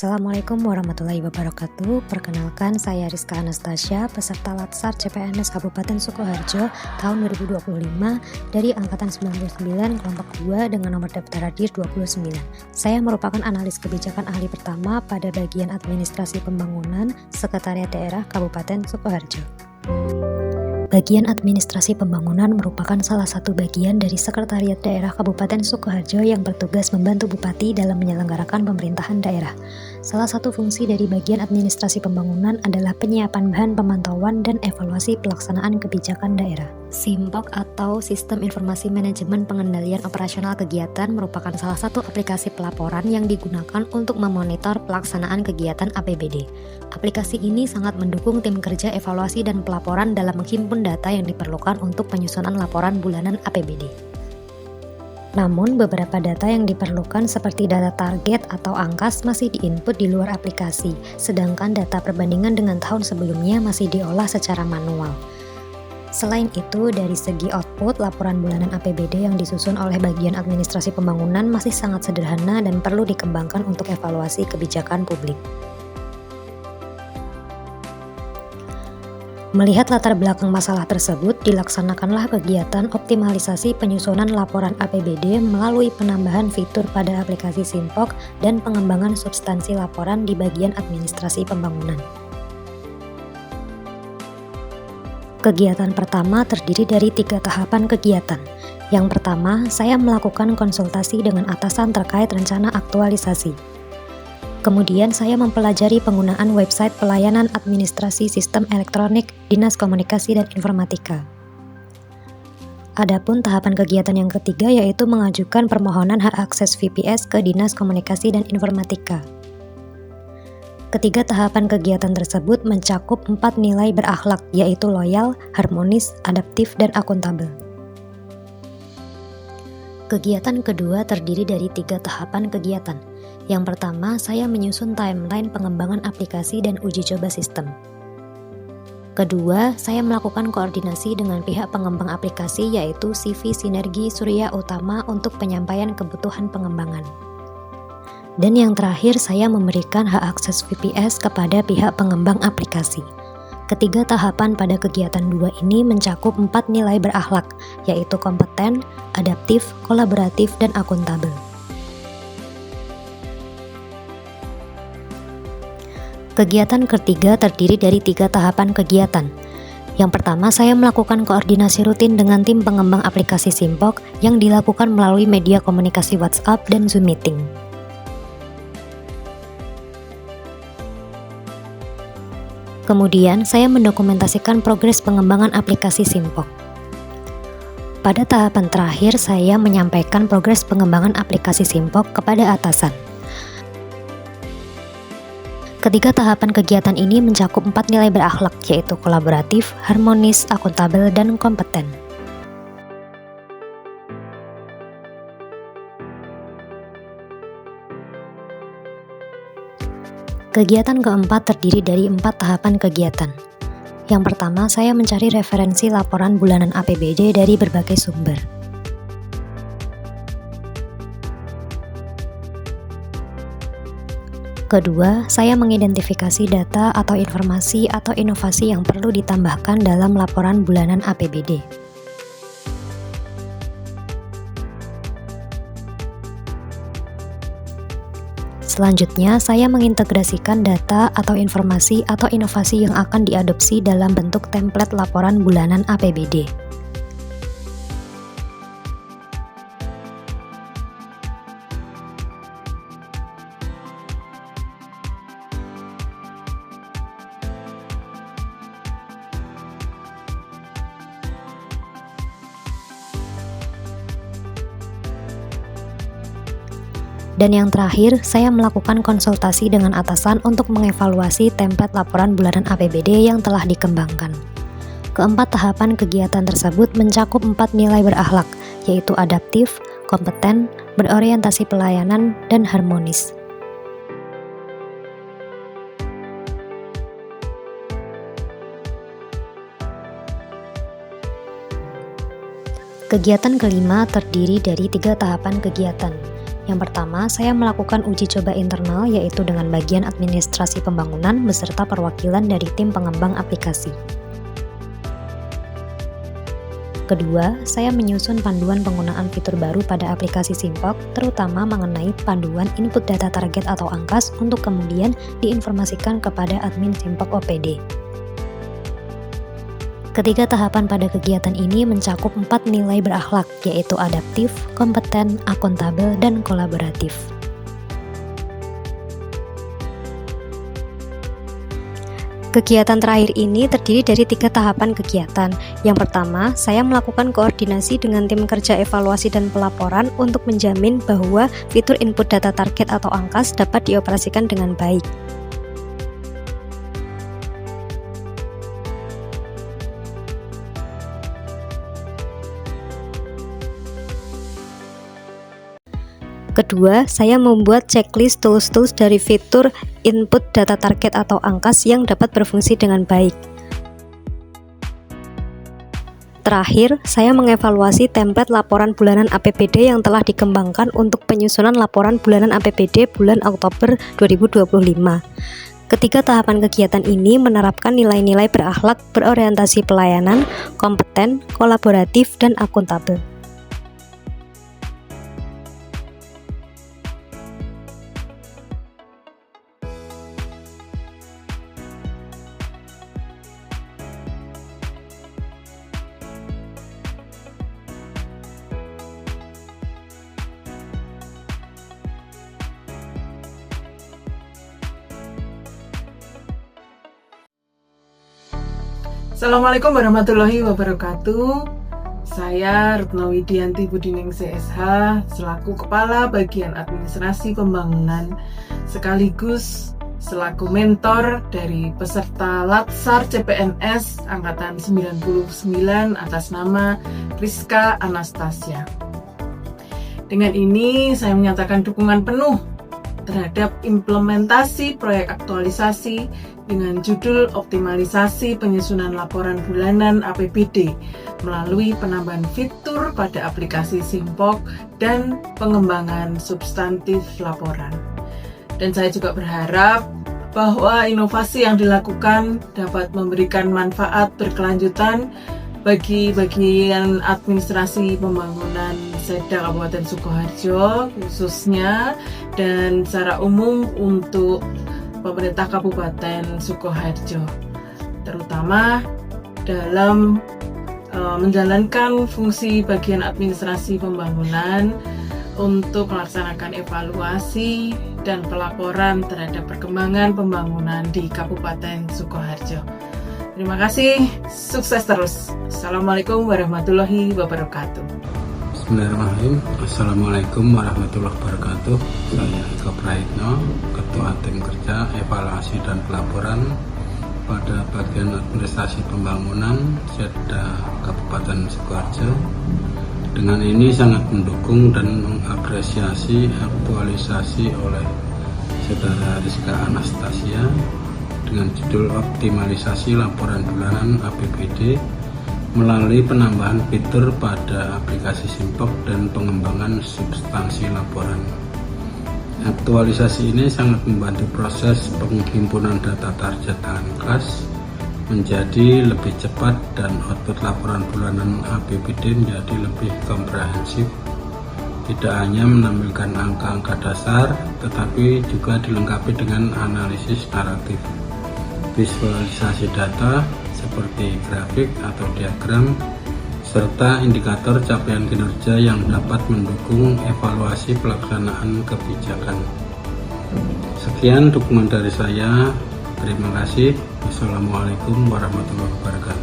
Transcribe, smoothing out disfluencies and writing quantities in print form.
Assalamualaikum warahmatullahi wabarakatuh. Perkenalkan, saya Rizka Anastasia, peserta Latsar CPNS Kabupaten Sukoharjo tahun 2025 dari Angkatan 99 kelompok 2 dengan nomor daftar hadir 29. Saya merupakan analis kebijakan ahli pertama pada bagian administrasi pembangunan Sekretariat Daerah Kabupaten Sukoharjo. Bagian administrasi pembangunan merupakan salah satu bagian dari Sekretariat Daerah Kabupaten Sukoharjo yang bertugas membantu Bupati dalam menyelenggarakan pemerintahan daerah. Salah satu fungsi dari bagian administrasi pembangunan adalah penyiapan bahan pemantauan dan evaluasi pelaksanaan kebijakan daerah. SIMPOK atau Sistem Informasi Manajemen Pengendalian Operasional Kegiatan merupakan salah satu aplikasi pelaporan yang digunakan untuk memonitor pelaksanaan kegiatan APBD. Aplikasi ini sangat mendukung tim kerja evaluasi dan pelaporan dalam menghimpun data yang diperlukan untuk penyusunan laporan bulanan APBD. Namun, beberapa data yang diperlukan seperti data target atau angkas masih diinput di luar aplikasi, sedangkan data perbandingan dengan tahun sebelumnya masih diolah secara manual. Selain itu, dari segi output, laporan bulanan APBD yang disusun oleh bagian administrasi pembangunan masih sangat sederhana dan perlu dikembangkan untuk evaluasi kebijakan publik. Melihat latar belakang masalah tersebut, dilaksanakanlah kegiatan optimalisasi penyusunan laporan APBD melalui penambahan fitur pada aplikasi SIMPOK dan pengembangan substansi laporan di bagian administrasi pembangunan. Kegiatan pertama terdiri dari 3 tahapan kegiatan. Yang pertama, saya melakukan konsultasi dengan atasan terkait rencana aktualisasi. Kemudian saya mempelajari penggunaan website pelayanan administrasi sistem elektronik Dinas Komunikasi dan Informatika. Adapun tahapan kegiatan yang ketiga yaitu mengajukan permohonan hak akses VPS ke Dinas Komunikasi dan Informatika. Ketiga tahapan kegiatan tersebut mencakup 4 nilai berakhlak, yaitu loyal, harmonis, adaptif, dan akuntabel. Kegiatan kedua terdiri dari 3 tahapan kegiatan. Yang pertama, saya menyusun timeline pengembangan aplikasi dan uji coba sistem. Kedua, saya melakukan koordinasi dengan pihak pengembang aplikasi yaitu CV Sinergi Surya Utama untuk penyampaian kebutuhan pengembangan. Dan yang terakhir, saya memberikan hak akses VPS kepada pihak pengembang aplikasi. Ketiga tahapan pada kegiatan 2 ini mencakup 4 nilai berakhlak, yaitu kompeten, adaptif, kolaboratif, dan akuntabel. Kegiatan ketiga terdiri dari 3 tahapan kegiatan. Yang pertama, saya melakukan koordinasi rutin dengan tim pengembang aplikasi SIMPOK yang dilakukan melalui media komunikasi WhatsApp dan Zoom Meeting. Kemudian, saya mendokumentasikan progres pengembangan aplikasi SIMPOK. Pada tahapan terakhir, saya menyampaikan progres pengembangan aplikasi SIMPOK kepada atasan. Ketiga tahapan kegiatan ini mencakup 4 nilai berakhlak, yaitu kolaboratif, harmonis, akuntabel, dan kompeten. Kegiatan keempat terdiri dari 4 tahapan kegiatan. Yang pertama, saya mencari referensi laporan bulanan APBD dari berbagai sumber. Kedua, saya mengidentifikasi data atau informasi atau inovasi yang perlu ditambahkan dalam laporan bulanan APBD. Selanjutnya, saya mengintegrasikan data atau informasi atau inovasi yang akan diadopsi dalam bentuk template laporan bulanan APBD. Dan yang terakhir, saya melakukan konsultasi dengan atasan untuk mengevaluasi template laporan bulanan APBD yang telah dikembangkan. Keempat tahapan kegiatan tersebut mencakup 4 nilai berakhlak, yaitu adaptif, kompeten, berorientasi pelayanan, dan harmonis. Kegiatan kelima terdiri dari 3 tahapan kegiatan. Yang pertama, saya melakukan uji coba internal yaitu dengan bagian administrasi pembangunan beserta perwakilan dari tim pengembang aplikasi. Kedua, saya menyusun panduan penggunaan fitur baru pada aplikasi Simpok, terutama mengenai panduan input data target atau angkas untuk kemudian diinformasikan kepada admin Simpok OPD. Ketiga tahapan pada kegiatan ini mencakup 4 nilai berakhlak, yaitu adaptif, kompeten, akuntabel, dan kolaboratif. Kegiatan terakhir ini terdiri dari 3 tahapan kegiatan. Yang pertama, saya melakukan koordinasi dengan tim kerja evaluasi dan pelaporan untuk menjamin bahwa fitur input data target atau angkas dapat dioperasikan dengan baik. Kedua, saya membuat checklist tools-tools dari fitur input data target atau angkas yang dapat berfungsi dengan baik. Terakhir, saya mengevaluasi template laporan bulanan APBD yang telah dikembangkan untuk penyusunan laporan bulanan APBD bulan Oktober 2025. Ketiga tahapan kegiatan ini menerapkan nilai-nilai berakhlak, berorientasi pelayanan, kompeten, kolaboratif, dan akuntabel. Assalamualaikum warahmatullahi wabarakatuh. Saya Retno Widianti Budining CSH selaku Kepala Bagian Administrasi Pembangunan sekaligus selaku mentor dari peserta Latsar CPNS Angkatan 99 atas nama Rizka Anastasia. Dengan ini saya menyatakan dukungan penuh terhadap implementasi proyek aktualisasi dengan judul optimalisasi penyusunan laporan bulanan APBD melalui penambahan fitur pada aplikasi Simpok dan pengembangan substantif laporan. Dan saya juga berharap bahwa inovasi yang dilakukan dapat memberikan manfaat berkelanjutan bagi bagian administrasi pembangunan Seda Kabupaten Sukoharjo khususnya dan secara umum untuk pemerintah Kabupaten Sukoharjo, terutama dalam menjalankan fungsi bagian administrasi pembangunan untuk melaksanakan evaluasi dan pelaporan terhadap perkembangan pembangunan di Kabupaten Sukoharjo. Terima kasih, sukses terus. Assalamualaikum warahmatullahi wabarakatuh. Bismillahirrahmanirrahim. Assalamualaikum warahmatullahi wabarakatuh. Saya Eko Praitno, Ketua Tim Kerja Evaluasi dan Pelaporan pada Bagian Administrasi Pembangunan Seda Kabupaten Sukoharjo. Dengan ini sangat mendukung dan mengapresiasi aktualisasi oleh Saudara Rizka Anastasia dengan judul optimalisasi laporan bulanan APBD melalui penambahan fitur pada aplikasi Simpok dan pengembangan substansi laporan. Aktualisasi ini sangat membantu proses penghimpunan data target angkas menjadi lebih cepat dan output laporan bulanan APBD menjadi lebih komprehensif. Tidak hanya menampilkan angka-angka dasar, tetapi juga dilengkapi dengan analisis naratif, visualisasi data seperti grafik atau diagram, serta indikator capaian kinerja yang dapat mendukung evaluasi pelaksanaan kebijakan. Sekian dukungan dari saya. Terima kasih. Wassalamualaikum warahmatullahi wabarakatuh.